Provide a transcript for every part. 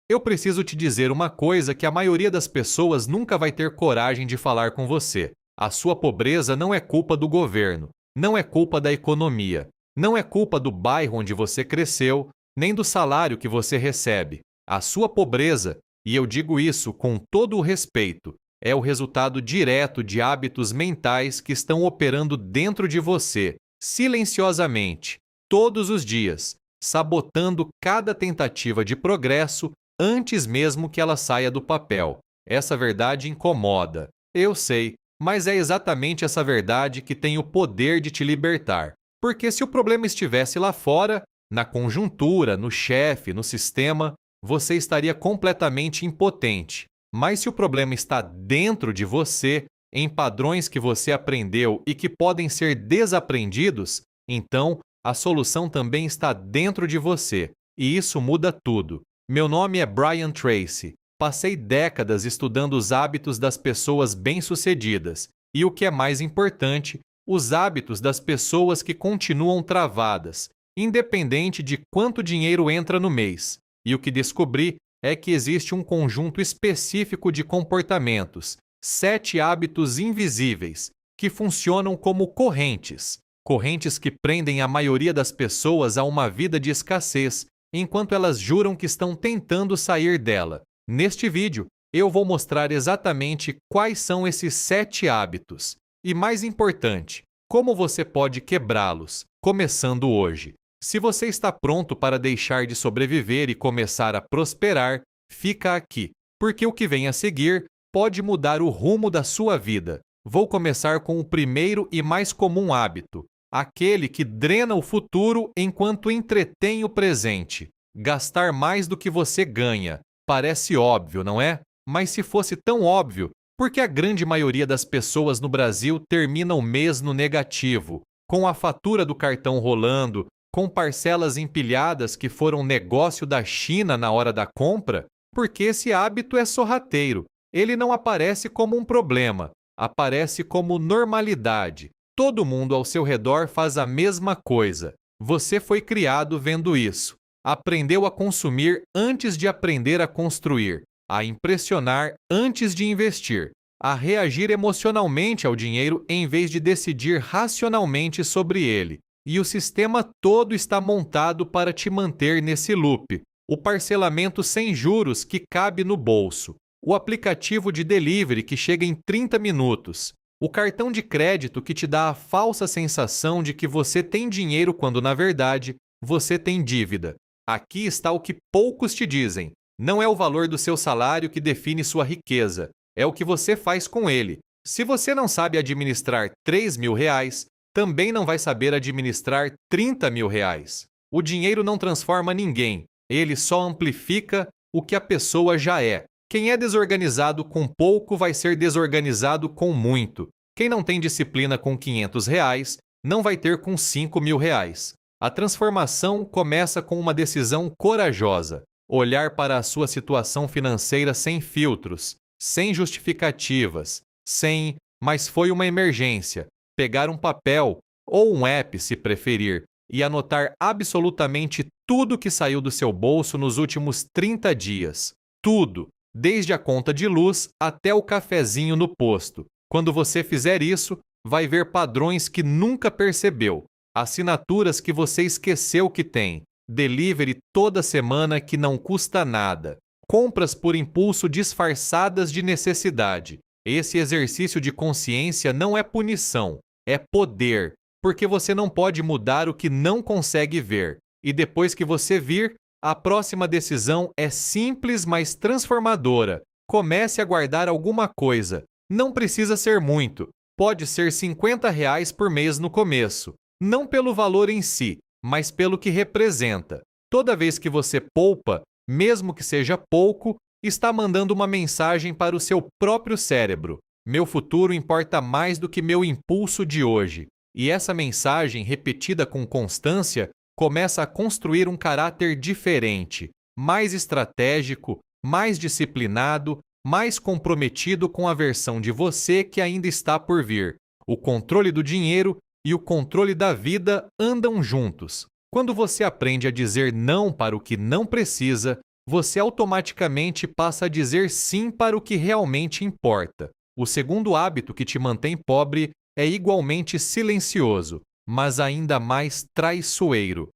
eu preciso te dizer uma coisa que a maioria das pessoas nunca vai ter coragem de falar com você. A sua pobreza não é culpa do governo, não é culpa da economia, não é culpa do bairro onde você cresceu, nem do salário que você recebe. A sua pobreza, e eu digo isso com todo o respeito, é o resultado direto de hábitos mentais que estão operando dentro de você, silenciosamente, todos os dias, sabotando cada tentativa de progresso antes mesmo que ela saia do papel. Essa verdade incomoda, eu sei, mas é exatamente essa verdade que tem o poder de te libertar. Porque se o problema estivesse lá fora, na conjuntura, no chefe, no sistema, você estaria completamente impotente. Mas se o problema está dentro de você, em padrões que você aprendeu e que podem ser desaprendidos, então a solução também está dentro de você. E isso muda tudo. Meu nome é Brian Tracy. Passei décadas estudando os hábitos das pessoas bem-sucedidas e, o que é mais importante, os hábitos das pessoas que continuam travadas, independente de quanto dinheiro entra no mês. E o que descobri é que existe um conjunto específico de comportamentos, 7 hábitos invisíveis, que funcionam como correntes. Correntes que prendem a maioria das pessoas a uma vida de escassez, enquanto elas juram que estão tentando sair dela. Neste vídeo, eu vou mostrar exatamente quais são esses 7 hábitos. E mais importante, como você pode quebrá-los, começando hoje. Se você está pronto para deixar de sobreviver e começar a prosperar, fica aqui, porque o que vem a seguir pode mudar o rumo da sua vida. Vou começar com o primeiro e mais comum hábito, aquele que drena o futuro enquanto entretém o presente. Gastar mais do que você ganha. Parece óbvio, não é? Mas se fosse tão óbvio, por que a grande maioria das pessoas no Brasil termina o mês no negativo, com a fatura do cartão rolando, com parcelas empilhadas que foram negócio da China na hora da compra? Porque esse hábito é sorrateiro. Ele não aparece como um problema, aparece como normalidade. Todo mundo ao seu redor faz a mesma coisa. Você foi criado vendo isso. Aprendeu a consumir antes de aprender a construir, a impressionar antes de investir, a reagir emocionalmente ao dinheiro em vez de decidir racionalmente sobre ele. E o sistema todo está montado para te manter nesse loop. O parcelamento sem juros que cabe no bolso, o aplicativo de delivery que chega em 30 minutos, o cartão de crédito que te dá a falsa sensação de que você tem dinheiro quando, na verdade, você tem dívida. Aqui está o que poucos te dizem. Não é o valor do seu salário que define sua riqueza, é o que você faz com ele. Se você não sabe administrar R$ 3.000, também não vai saber administrar R$ 30.000. O dinheiro não transforma ninguém, ele só amplifica o que a pessoa já é. Quem é desorganizado com pouco vai ser desorganizado com muito. Quem não tem disciplina com R$ 500 não vai ter com R$ 5.000. A transformação começa com uma decisão corajosa. Olhar para a sua situação financeira sem filtros, sem justificativas, sem "mas foi uma emergência". Pegar um papel ou um app, se preferir, e anotar absolutamente tudo que saiu do seu bolso nos últimos 30 dias. Tudo, desde a conta de luz até o cafezinho no posto. Quando você fizer isso, vai ver padrões que nunca percebeu, assinaturas que você esqueceu que tem, delivery toda semana que não custa nada, compras por impulso disfarçadas de necessidade. Esse exercício de consciência não é punição, é poder, porque você não pode mudar o que não consegue ver. E depois que você vir, a próxima decisão é simples, mas transformadora. Comece a guardar alguma coisa. Não precisa ser muito. Pode ser R$ 50 por mês no começo. Não pelo valor em si, mas pelo que representa. Toda vez que você poupa, mesmo que seja pouco, está mandando uma mensagem para o seu próprio cérebro. Meu futuro importa mais do que meu impulso de hoje. E essa mensagem, repetida com constância, começa a construir um caráter diferente, mais estratégico, mais disciplinado, mais comprometido com a versão de você que ainda está por vir. O controle do dinheiro e o controle da vida andam juntos. Quando você aprende a dizer não para o que não precisa, você automaticamente passa a dizer sim para o que realmente importa. O segundo hábito que te mantém pobre é igualmente silencioso, mas ainda mais traiçoeiro.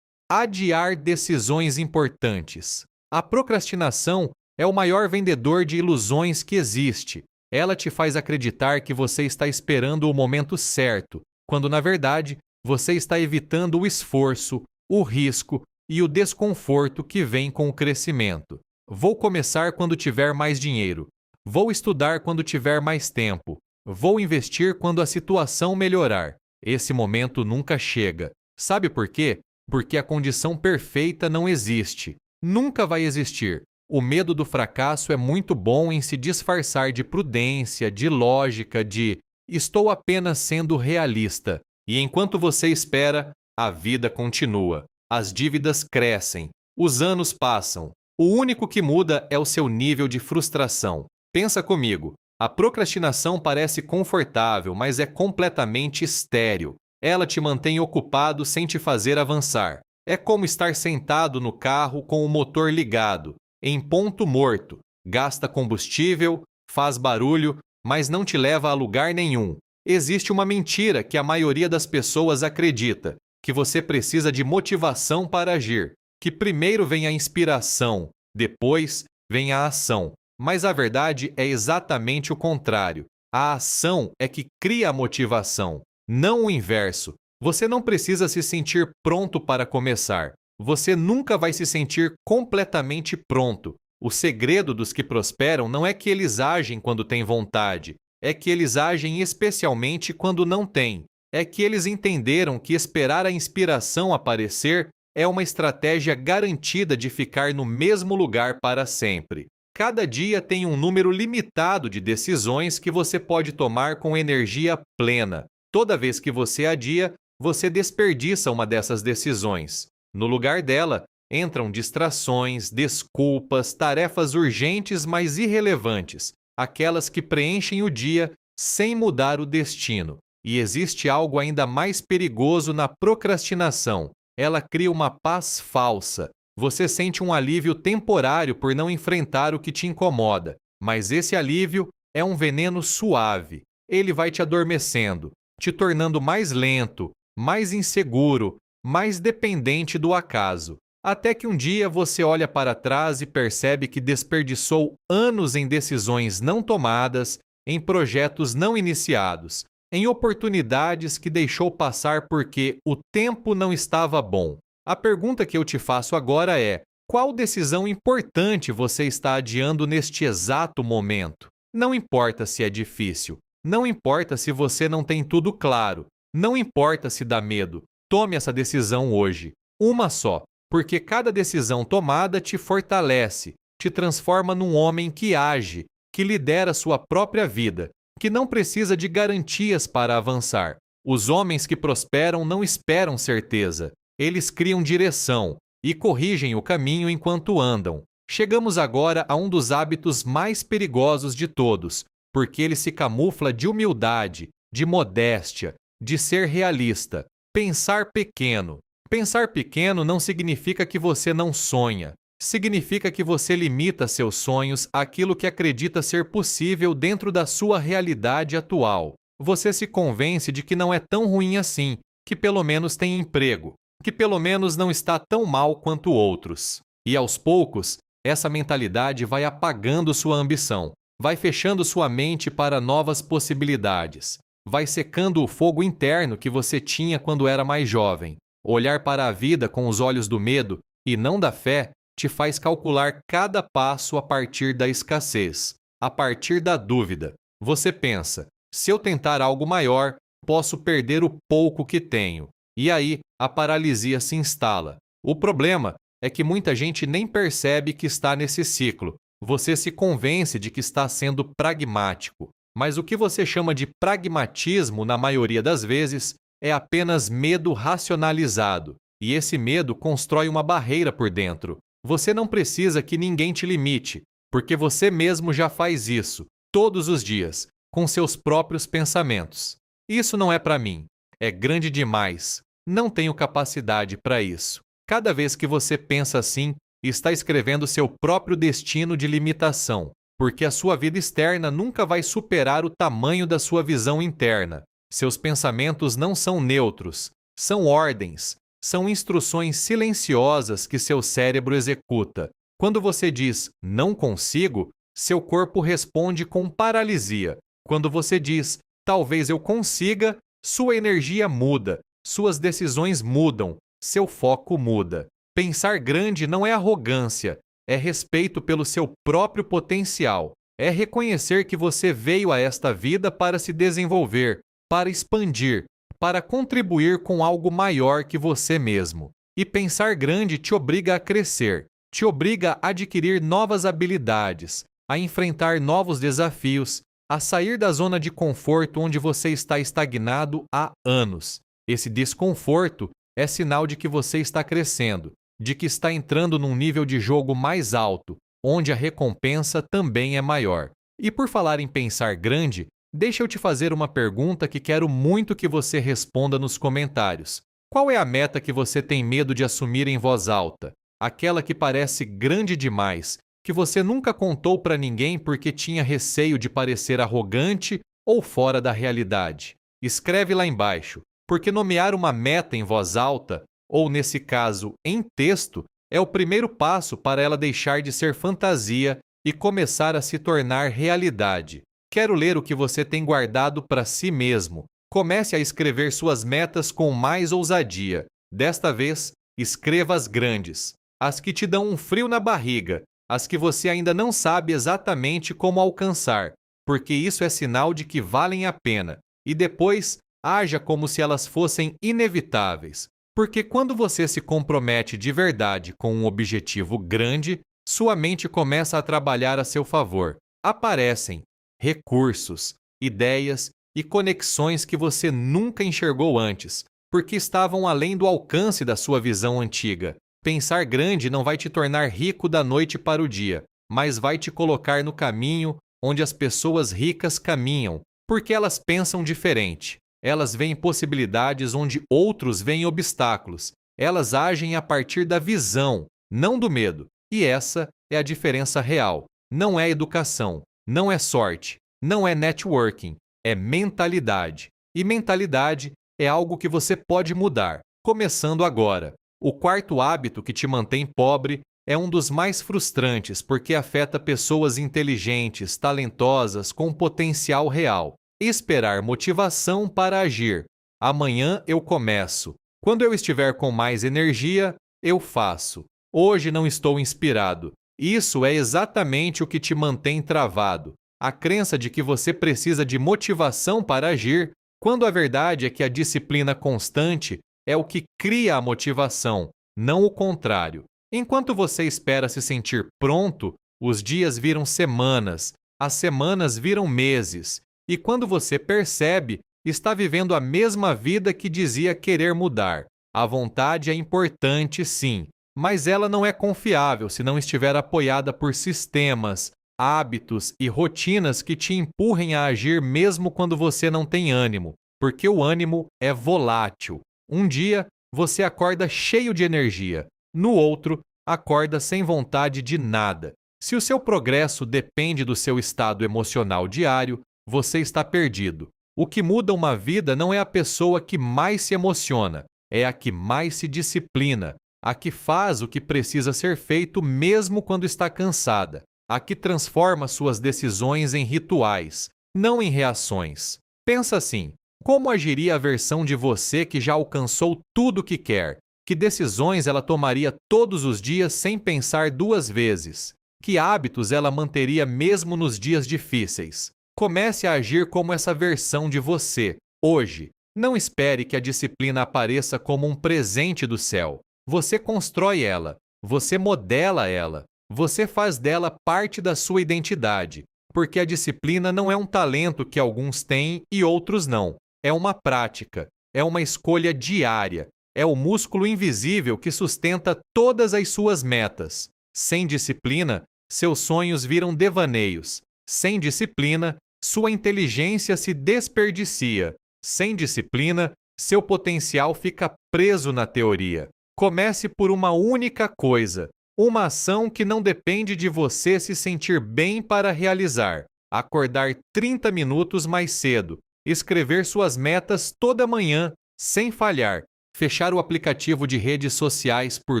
Adiar decisões importantes. A procrastinação é o maior vendedor de ilusões que existe. Ela te faz acreditar que você está esperando o momento certo, quando na verdade você está evitando o esforço, o risco e o desconforto que vem com o crescimento. Vou começar quando tiver mais dinheiro. Vou estudar quando tiver mais tempo. Vou investir quando a situação melhorar. Esse momento nunca chega. Sabe por quê? Porque a condição perfeita não existe. Nunca vai existir. O medo do fracasso é muito bom em se disfarçar de prudência, de lógica, de estou apenas sendo realista. E enquanto você espera, a vida continua. As dívidas crescem. Os anos passam. O único que muda é o seu nível de frustração. Pensa comigo. A procrastinação parece confortável, mas é completamente estéril. Ela te mantém ocupado sem te fazer avançar. É como estar sentado no carro com o motor ligado, em ponto morto. Gasta combustível, faz barulho, mas não te leva a lugar nenhum. Existe uma mentira que a maioria das pessoas acredita, que você precisa de motivação para agir, que primeiro vem a inspiração, depois vem a ação. Mas a verdade é exatamente o contrário. A ação é que cria a motivação, não o inverso. Você não precisa se sentir pronto para começar. Você nunca vai se sentir completamente pronto. O segredo dos que prosperam não é que eles agem quando têm vontade, é que eles agem especialmente quando não têm. É que eles entenderam que esperar a inspiração aparecer é uma estratégia garantida de ficar no mesmo lugar para sempre. Cada dia tem um número limitado de decisões que você pode tomar com energia plena. Toda vez que você adia, você desperdiça uma dessas decisões. No lugar dela, entram distrações, desculpas, tarefas urgentes mas irrelevantes, aquelas que preenchem o dia sem mudar o destino. E existe algo ainda mais perigoso na procrastinação. Ela cria uma paz falsa. Você sente um alívio temporário por não enfrentar o que te incomoda, mas esse alívio é um veneno suave. Ele vai te adormecendo, te tornando mais lento, mais inseguro, mais dependente do acaso. Até que um dia você olha para trás e percebe que desperdiçou anos em decisões não tomadas, em projetos não iniciados, em oportunidades que deixou passar porque o tempo não estava bom. A pergunta que eu te faço agora é: qual decisão importante você está adiando neste exato momento? Não importa se é difícil, não importa se você não tem tudo claro, não importa se dá medo. Tome essa decisão hoje, uma só, porque cada decisão tomada te fortalece, te transforma num homem que age, que lidera sua própria vida, que não precisa de garantias para avançar. Os homens que prosperam não esperam certeza. Eles criam direção e corrigem o caminho enquanto andam. Chegamos agora a um dos hábitos mais perigosos de todos, porque ele se camufla de humildade, de modéstia, de ser realista. Pensar pequeno. Pensar pequeno não significa que você não sonha. Significa que você limita seus sonhos àquilo que acredita ser possível dentro da sua realidade atual. Você se convence de que não é tão ruim assim, que pelo menos tem emprego, que pelo menos não está tão mal quanto outros. E aos poucos, essa mentalidade vai apagando sua ambição, vai fechando sua mente para novas possibilidades, vai secando o fogo interno que você tinha quando era mais jovem. Olhar para a vida com os olhos do medo e não da fé te faz calcular cada passo a partir da escassez, a partir da dúvida. Você pensa: se eu tentar algo maior, posso perder o pouco que tenho. E aí, a paralisia se instala. O problema é que muita gente nem percebe que está nesse ciclo. Você se convence de que está sendo pragmático. Mas o que você chama de pragmatismo, na maioria das vezes, é apenas medo racionalizado. E esse medo constrói uma barreira por dentro. Você não precisa que ninguém te limite, porque você mesmo já faz isso, todos os dias, com seus próprios pensamentos. Isso não é para mim. É grande demais. Não tenho capacidade para isso. Cada vez que você pensa assim, está escrevendo seu próprio destino de limitação, porque a sua vida externa nunca vai superar o tamanho da sua visão interna. Seus pensamentos não são neutros, são ordens, são instruções silenciosas que seu cérebro executa. Quando você diz "não consigo", seu corpo responde com paralisia. Quando você diz "talvez eu consiga", sua energia muda, suas decisões mudam, seu foco muda. Pensar grande não é arrogância, é respeito pelo seu próprio potencial. É reconhecer que você veio a esta vida para se desenvolver, para expandir, para contribuir com algo maior que você mesmo. E pensar grande te obriga a crescer, te obriga a adquirir novas habilidades, a enfrentar novos desafios, a sair da zona de conforto onde você está estagnado há anos. Esse desconforto é sinal de que você está crescendo, de que está entrando num nível de jogo mais alto, onde a recompensa também é maior. E por falar em pensar grande, deixa eu te fazer uma pergunta que quero muito que você responda nos comentários. Qual é a meta que você tem medo de assumir em voz alta? Aquela que parece grande demais, que você nunca contou para ninguém porque tinha receio de parecer arrogante ou fora da realidade. Escreve lá embaixo, porque nomear uma meta em voz alta, ou nesse caso, em texto, é o primeiro passo para ela deixar de ser fantasia e começar a se tornar realidade. Quero ler o que você tem guardado para si mesmo. Comece a escrever suas metas com mais ousadia. Desta vez, escreva as grandes, as que te dão um frio na barriga, as que você ainda não sabe exatamente como alcançar, porque isso é sinal de que valem a pena. E depois, haja como se elas fossem inevitáveis. Porque quando você se compromete de verdade com um objetivo grande, sua mente começa a trabalhar a seu favor. Aparecem recursos, ideias e conexões que você nunca enxergou antes, porque estavam além do alcance da sua visão antiga. Pensar grande não vai te tornar rico da noite para o dia, mas vai te colocar no caminho onde as pessoas ricas caminham, porque elas pensam diferente. Elas veem possibilidades onde outros veem obstáculos. Elas agem a partir da visão, não do medo. E essa é a diferença real. Não é educação, não é sorte, não é networking, é mentalidade. E mentalidade é algo que você pode mudar, começando agora. O quarto hábito que te mantém pobre é um dos mais frustrantes porque afeta pessoas inteligentes, talentosas, com potencial real. Esperar motivação para agir. Amanhã eu começo. Quando eu estiver com mais energia, eu faço. Hoje não estou inspirado. Isso é exatamente o que te mantém travado. A crença de que você precisa de motivação para agir, quando a verdade é que a disciplina constante é o que cria a motivação, não o contrário. Enquanto você espera se sentir pronto, os dias viram semanas, as semanas viram meses, e quando você percebe, está vivendo a mesma vida que dizia querer mudar. A vontade é importante, sim, mas ela não é confiável se não estiver apoiada por sistemas, hábitos e rotinas que te empurrem a agir mesmo quando você não tem ânimo, porque o ânimo é volátil. Um dia, você acorda cheio de energia. No outro, acorda sem vontade de nada. Se o seu progresso depende do seu estado emocional diário, você está perdido. O que muda uma vida não é a pessoa que mais se emociona, é a que mais se disciplina, a que faz o que precisa ser feito mesmo quando está cansada, a que transforma suas decisões em rituais, não em reações. Pensa assim. Como agiria a versão de você que já alcançou tudo o que quer? Que decisões ela tomaria todos os dias sem pensar duas vezes? Que hábitos ela manteria mesmo nos dias difíceis? Comece a agir como essa versão de você, hoje. Não espere que a disciplina apareça como um presente do céu. Você constrói ela, você modela ela, você faz dela parte da sua identidade, porque a disciplina não é um talento que alguns têm e outros não. É uma prática, é uma escolha diária, é o músculo invisível que sustenta todas as suas metas. Sem disciplina, seus sonhos viram devaneios. Sem disciplina, sua inteligência se desperdicia. Sem disciplina, seu potencial fica preso na teoria. Comece por uma única coisa. Uma ação que não depende de você se sentir bem para realizar. Acordar 30 minutos mais cedo. Escrever suas metas toda manhã, sem falhar. Fechar o aplicativo de redes sociais por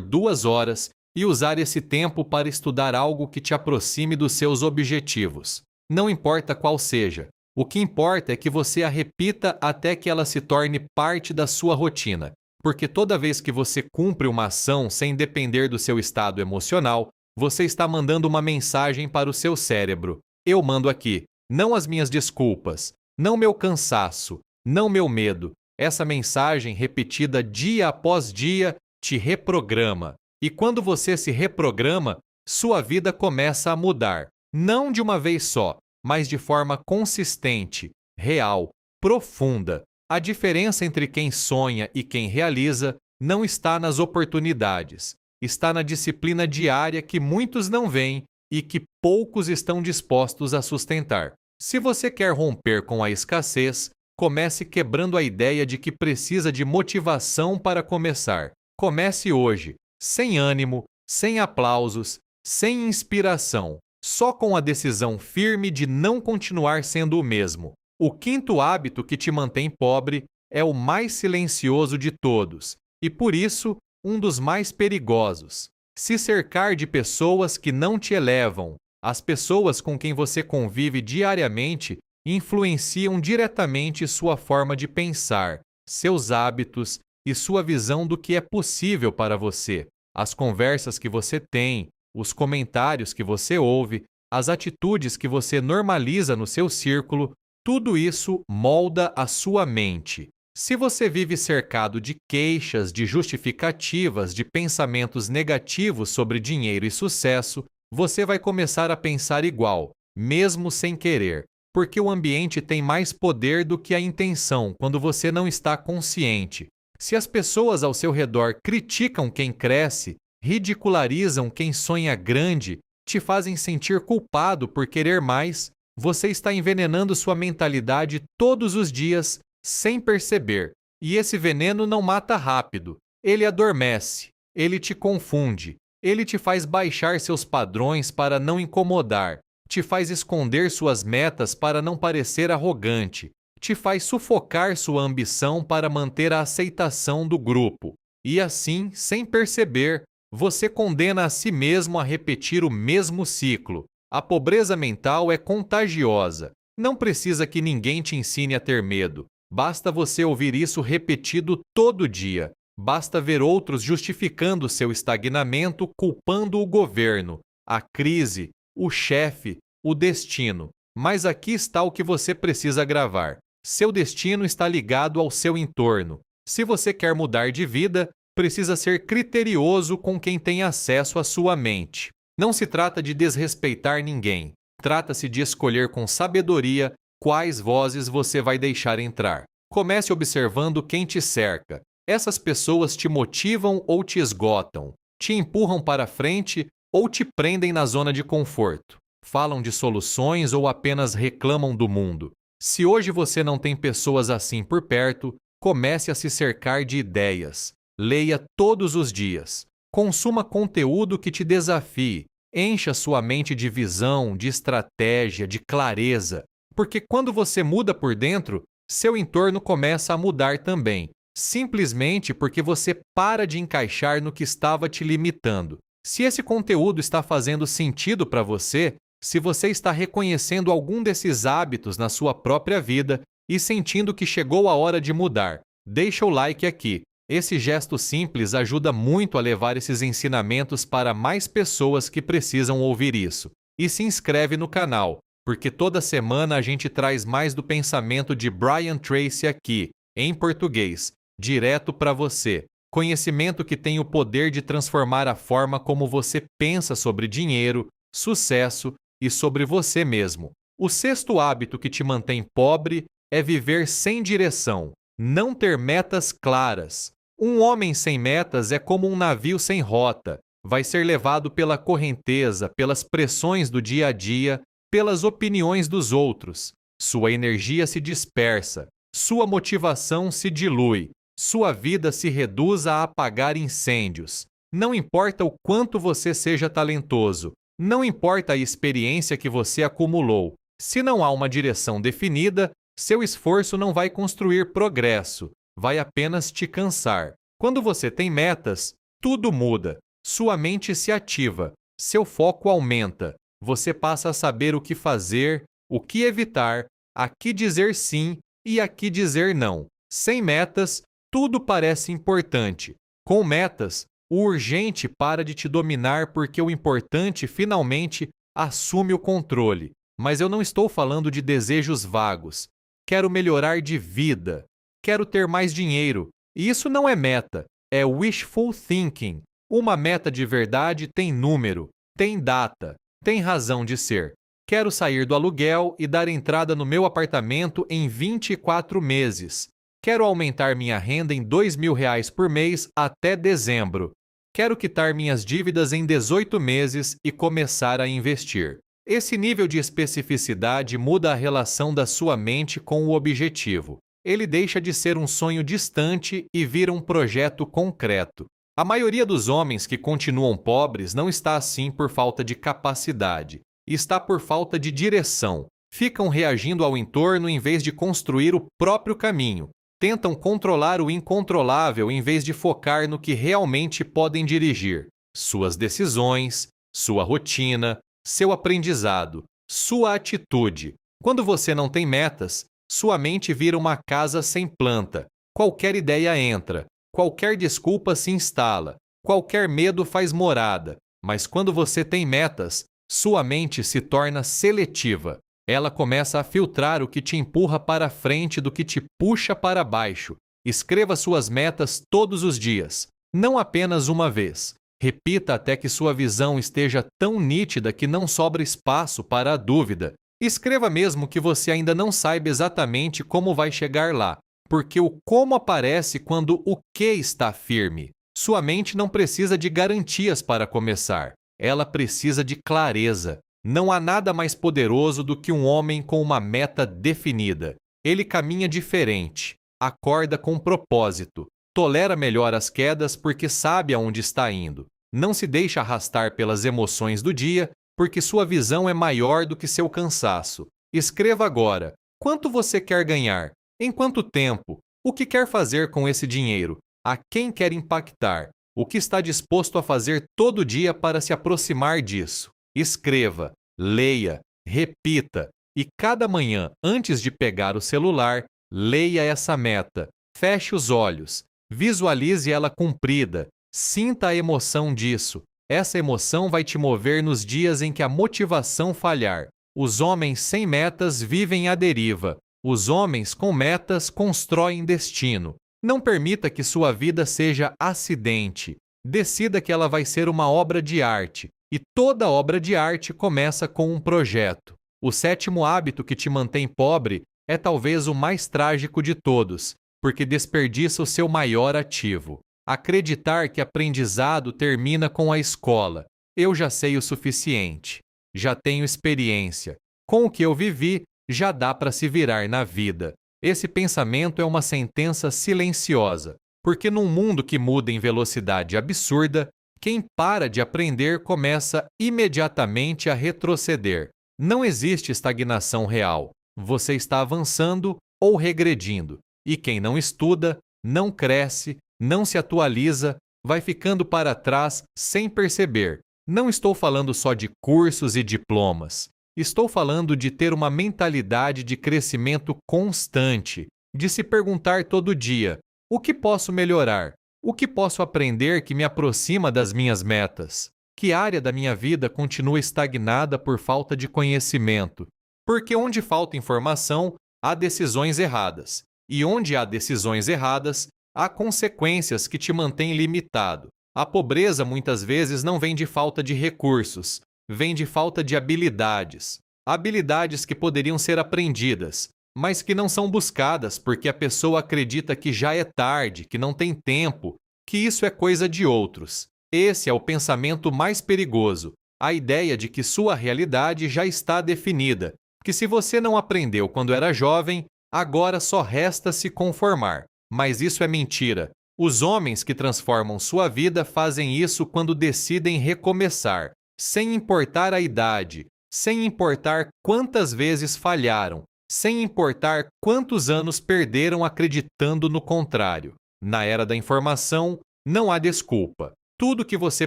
2 horas e usar esse tempo para estudar algo que te aproxime dos seus objetivos. Não importa qual seja. O que importa é que você a repita até que ela se torne parte da sua rotina. Porque toda vez que você cumpre uma ação sem depender do seu estado emocional, você está mandando uma mensagem para o seu cérebro. Eu mando aqui, não as minhas desculpas, não meu cansaço, não meu medo. Essa mensagem repetida dia após dia te reprograma. E quando você se reprograma, sua vida começa a mudar. Não de uma vez só, mas de forma consistente, real, profunda. A diferença entre quem sonha e quem realiza não está nas oportunidades, está na disciplina diária que muitos não veem e que poucos estão dispostos a sustentar. Se você quer romper com a escassez, comece quebrando a ideia de que precisa de motivação para começar. Comece hoje, sem ânimo, sem aplausos, sem inspiração, só com a decisão firme de não continuar sendo o mesmo. O quinto hábito que te mantém pobre é o mais silencioso de todos e, por isso, um dos mais perigosos. Se cercar de pessoas que não te elevam. As pessoas com quem você convive diariamente influenciam diretamente sua forma de pensar, seus hábitos e sua visão do que é possível para você. As conversas que você tem, os comentários que você ouve, as atitudes que você normaliza no seu círculo, tudo isso molda a sua mente. Se você vive cercado de queixas, de justificativas, de pensamentos negativos sobre dinheiro e sucesso, você vai começar a pensar igual, mesmo sem querer, porque o ambiente tem mais poder do que a intenção quando você não está consciente. Se as pessoas ao seu redor criticam quem cresce, ridicularizam quem sonha grande, te fazem sentir culpado por querer mais, você está envenenando sua mentalidade todos os dias, sem perceber. E esse veneno não mata rápido. Ele adormece, ele te confunde, ele te faz baixar seus padrões para não incomodar, te faz esconder suas metas para não parecer arrogante, te faz sufocar sua ambição para manter a aceitação do grupo. E assim, sem perceber, você condena a si mesmo a repetir o mesmo ciclo. A pobreza mental é contagiosa. Não precisa que ninguém te ensine a ter medo. Basta você ouvir isso repetido todo dia. Basta ver outros justificando seu estagnamento, culpando o governo, a crise, o chefe, o destino. Mas aqui está o que você precisa gravar. Seu destino está ligado ao seu entorno. Se você quer mudar de vida, precisa ser criterioso com quem tem acesso à sua mente. Não se trata de desrespeitar ninguém. Trata-se de escolher com sabedoria quais vozes você vai deixar entrar. Comece observando quem te cerca. Essas pessoas te motivam ou te esgotam, te empurram para frente ou te prendem na zona de conforto. Falam de soluções ou apenas reclamam do mundo. Se hoje você não tem pessoas assim por perto, comece a se cercar de ideias. Leia todos os dias. Consuma conteúdo que te desafie. Encha sua mente de visão, de estratégia, de clareza. Porque quando você muda por dentro, seu entorno começa a mudar também. Simplesmente porque você para de encaixar no que estava te limitando. Se esse conteúdo está fazendo sentido para você, se você está reconhecendo algum desses hábitos na sua própria vida e sentindo que chegou a hora de mudar, deixa o like aqui. Esse gesto simples ajuda muito a levar esses ensinamentos para mais pessoas que precisam ouvir isso. E se inscreve no canal, porque toda semana a gente traz mais do pensamento de Brian Tracy aqui, em português, direto para você. Conhecimento que tem o poder de transformar a forma como você pensa sobre dinheiro, sucesso e sobre você mesmo. O sexto hábito que te mantém pobre é viver sem direção, não ter metas claras. Um homem sem metas é como um navio sem rota. Vai ser levado pela correnteza, pelas pressões do dia a dia, pelas opiniões dos outros. Sua energia se dispersa, sua motivação se dilui, sua vida se reduz a apagar incêndios. Não importa o quanto você seja talentoso, não importa a experiência que você acumulou, se não há uma direção definida, seu esforço não vai construir progresso, vai apenas te cansar. Quando você tem metas, tudo muda. Sua mente se ativa, seu foco aumenta. Você passa a saber o que fazer, o que evitar, a que dizer sim e a que dizer não. Sem metas, tudo parece importante. Com metas, o urgente para de te dominar porque o importante finalmente assume o controle. Mas eu não estou falando de desejos vagos. Quero melhorar de vida. Quero ter mais dinheiro. E isso não é meta, é wishful thinking. Uma meta de verdade tem número, tem data, tem razão de ser. Quero sair do aluguel e dar entrada no meu apartamento em 24 meses. Quero aumentar minha renda em R$ 2.000 por mês até dezembro. Quero quitar minhas dívidas em 18 meses e começar a investir. Esse nível de especificidade muda a relação da sua mente com o objetivo. Ele deixa de ser um sonho distante e vira um projeto concreto. A maioria dos homens que continuam pobres não está assim por falta de capacidade, está por falta de direção. Ficam reagindo ao entorno em vez de construir o próprio caminho. Tentam controlar o incontrolável em vez de focar no que realmente podem dirigir. Suas decisões, sua rotina, seu aprendizado, sua atitude. Quando você não tem metas, sua mente vira uma casa sem planta. Qualquer ideia entra, qualquer desculpa se instala, qualquer medo faz morada. Mas quando você tem metas, sua mente se torna seletiva. Ela começa a filtrar o que te empurra para frente do que te puxa para baixo. Escreva suas metas todos os dias, não apenas uma vez. Repita até que sua visão esteja tão nítida que não sobra espaço para a dúvida. Escreva mesmo que você ainda não saiba exatamente como vai chegar lá, porque o como aparece quando o que está firme. Sua mente não precisa de garantias para começar, ela precisa de clareza. Não há nada mais poderoso do que um homem com uma meta definida. Ele caminha diferente, acorda com propósito, tolera melhor as quedas porque sabe aonde está indo. Não se deixa arrastar pelas emoções do dia, porque sua visão é maior do que seu cansaço. Escreva agora: quanto você quer ganhar? Em quanto tempo? O que quer fazer com esse dinheiro? A quem quer impactar? O que está disposto a fazer todo dia para se aproximar disso? Escreva, leia, repita e cada manhã, antes de pegar o celular, leia essa meta. Feche os olhos, visualize ela cumprida, sinta a emoção disso. Essa emoção vai te mover nos dias em que a motivação falhar. Os homens sem metas vivem à deriva. Os homens com metas constroem destino. Não permita que sua vida seja acidente. Decida que ela vai ser uma obra de arte. E toda obra de arte começa com um projeto. O 7º hábito que te mantém pobre é talvez o mais trágico de todos, porque desperdiça o seu maior ativo. Acreditar que aprendizado termina com a escola. Eu já sei o suficiente. Já tenho experiência. Com o que eu vivi, já dá para se virar na vida. Esse pensamento é uma sentença silenciosa, porque num mundo que muda em velocidade absurda, quem para de aprender começa imediatamente a retroceder. Não existe estagnação real. Você está avançando ou regredindo. E quem não estuda, não cresce, não se atualiza, vai ficando para trás sem perceber. Não estou falando só de cursos e diplomas. Estou falando de ter uma mentalidade de crescimento constante, de se perguntar todo dia: o que posso melhorar? O que posso aprender que me aproxima das minhas metas? Que área da minha vida continua estagnada por falta de conhecimento? Porque onde falta informação, há decisões erradas. E onde há decisões erradas, há consequências que te mantêm limitado. A pobreza muitas vezes não vem de falta de recursos, vem de falta de habilidades. Habilidades que poderiam ser aprendidas, mas que não são buscadas porque a pessoa acredita que já é tarde, que não tem tempo, que isso é coisa de outros. Esse é o pensamento mais perigoso, a ideia de que sua realidade já está definida, que se você não aprendeu quando era jovem, agora só resta se conformar. Mas isso é mentira. Os homens que transformam sua vida fazem isso quando decidem recomeçar, sem importar a idade, sem importar quantas vezes falharam, sem importar quantos anos perderam acreditando no contrário. Na era da informação, não há desculpa. Tudo o que você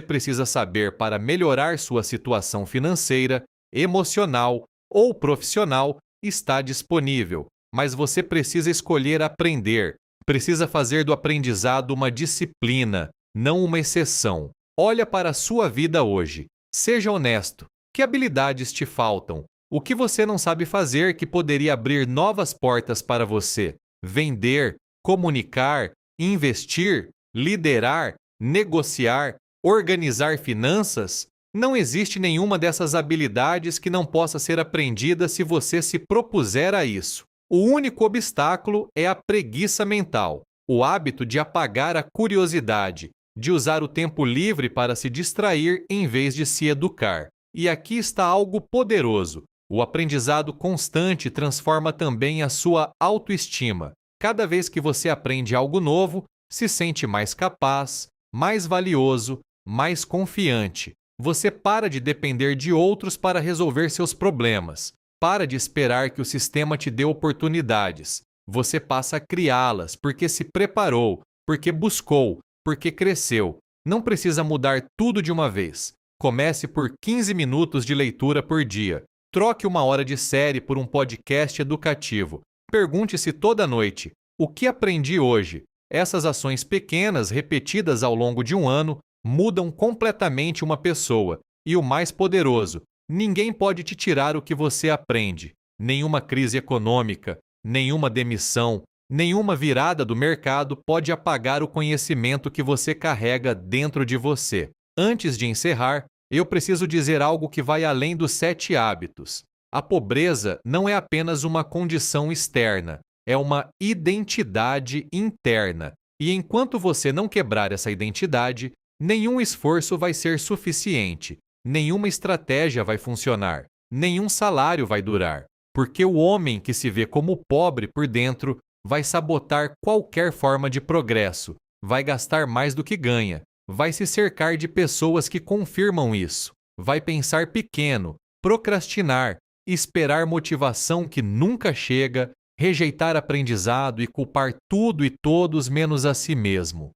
precisa saber para melhorar sua situação financeira, emocional ou profissional está disponível, mas você precisa escolher aprender. Precisa fazer do aprendizado uma disciplina, não uma exceção. Olha para a sua vida hoje. Seja honesto. Que habilidades te faltam? O que você não sabe fazer que poderia abrir novas portas para você? Vender, comunicar, investir, liderar, negociar, organizar finanças? Não existe nenhuma dessas habilidades que não possa ser aprendida se você se propuser a isso. O único obstáculo é a preguiça mental, o hábito de apagar a curiosidade, de usar o tempo livre para se distrair em vez de se educar. E aqui está algo poderoso. O aprendizado constante transforma também a sua autoestima. Cada vez que você aprende algo novo, se sente mais capaz, mais valioso, mais confiante. Você para de depender de outros para resolver seus problemas. Para de esperar que o sistema te dê oportunidades. Você passa a criá-las porque se preparou, porque buscou, porque cresceu. Não precisa mudar tudo de uma vez. Comece por 15 minutos de leitura por dia. Troque uma hora de série por um podcast educativo. Pergunte-se toda noite: o que aprendi hoje? Essas ações pequenas, repetidas ao longo de um ano, mudam completamente uma pessoa. E o mais poderoso: ninguém pode te tirar o que você aprende. Nenhuma crise econômica, nenhuma demissão, nenhuma virada do mercado pode apagar o conhecimento que você carrega dentro de você. Antes de encerrar, eu preciso dizer algo que vai além dos 7 hábitos. A pobreza não é apenas uma condição externa, é uma identidade interna. E enquanto você não quebrar essa identidade, nenhum esforço vai ser suficiente. Nenhuma estratégia vai funcionar, nenhum salário vai durar, porque o homem que se vê como pobre por dentro vai sabotar qualquer forma de progresso, vai gastar mais do que ganha, vai se cercar de pessoas que confirmam isso, vai pensar pequeno, procrastinar, esperar motivação que nunca chega, rejeitar aprendizado e culpar tudo e todos menos a si mesmo.